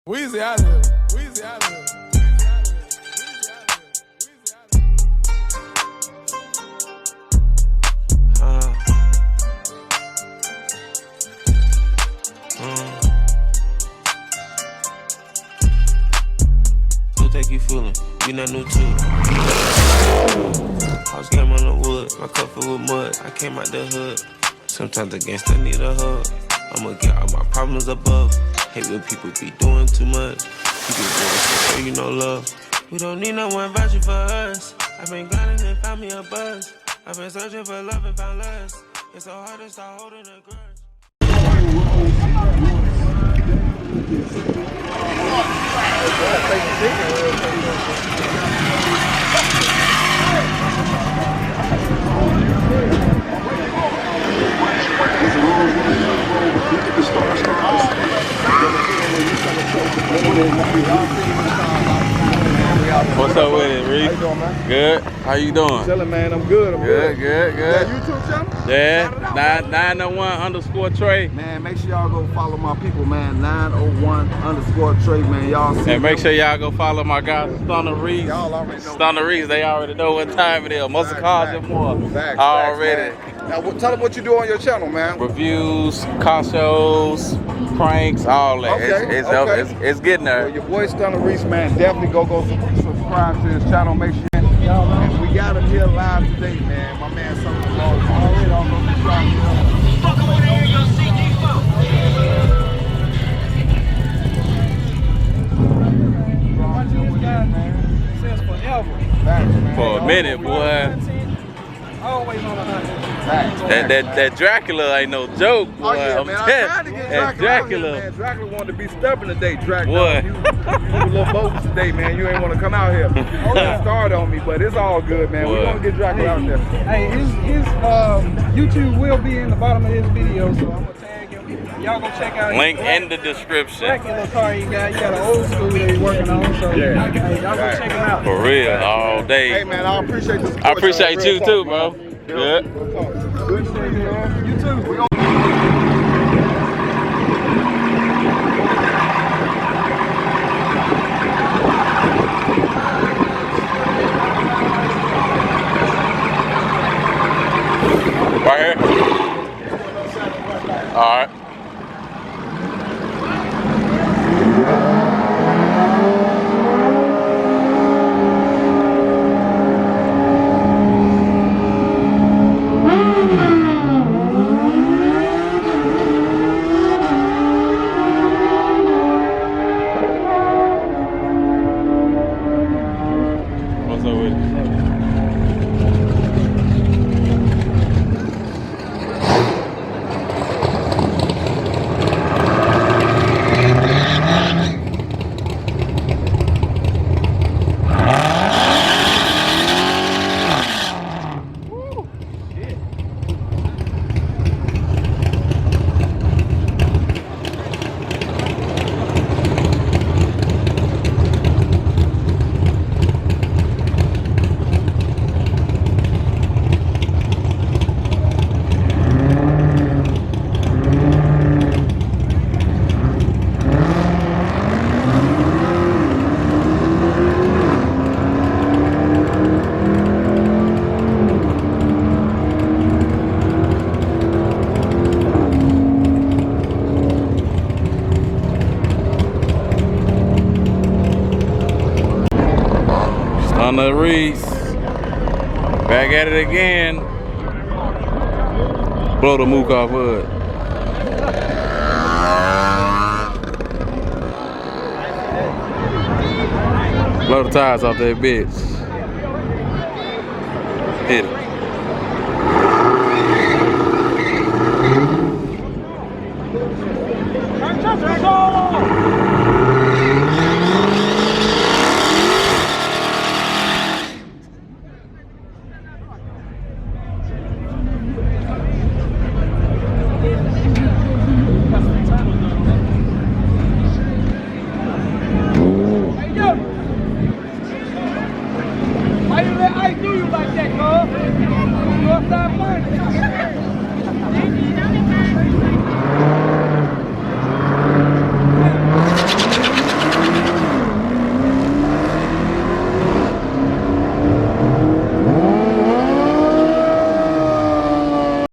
Weezy out of here. Weezy out of here. Who take you fooling? We not new too. House game on the wood, my cup full with mud. I came out the hood. Sometimes the gangsta need a hug. I'ma get all my problems above. Hate when people be doing too much. People doing shit so you know love. We don't need no one vouching for us. I've been grinding and found me a buzz. I've been searching for love and found less. It's so hard to start holding a grudge. What's up with it, Reese? How you doing, man? Good. How you doing? Chilling, man. I'm good. I'm good. Good. That YouTube channel? Yeah. 901_Trey. Man, make sure y'all go follow my people, man. 901_Trey, man. Y'all see. And make sure y'all go follow my guys, Stunna Reese. Y'all already know. Stunna Reese, they already know what time it is. Muscle cars and more. Facts, Already. Now, tell them what you do on your channel, man. Reviews, car shows, pranks, all that. Okay, It's getting there. Well, your boy Stunna Reese, man, definitely go subscribe to his channel. Make sure and we got him here live today, man. My man, something long. Already on the Since forever. For a minute, boy. Always on the hunt. That Dracula ain't no joke, boy. Oh yeah, I'm man, I telling tried to get that Dracula out here, man. Dracula wanted to be stubborn today, Dracula. What? You a little bogus today, man. You ain't want to come out here. You started on me, but it's all good, man. We're going to get Dracula out there. Hey, his YouTube will be in the bottom of his video, so I'm gonna tag him. Y'all go check out Link his in the description. Dracula car you got. You got an old school that he's working on, so Yeah. hey, y'all go check him out. For real, all day. Hey, man, I appreciate the support. I appreciate Real you talk, too, man. bro. Yeah. Good. Real talk. Good shit, man. You too. We gonna Right here? All right. What's up with it? Stunna Reese, back at it again. Blow the mook off hood. Blow the tires off that bitch. Hit it. Turn control on.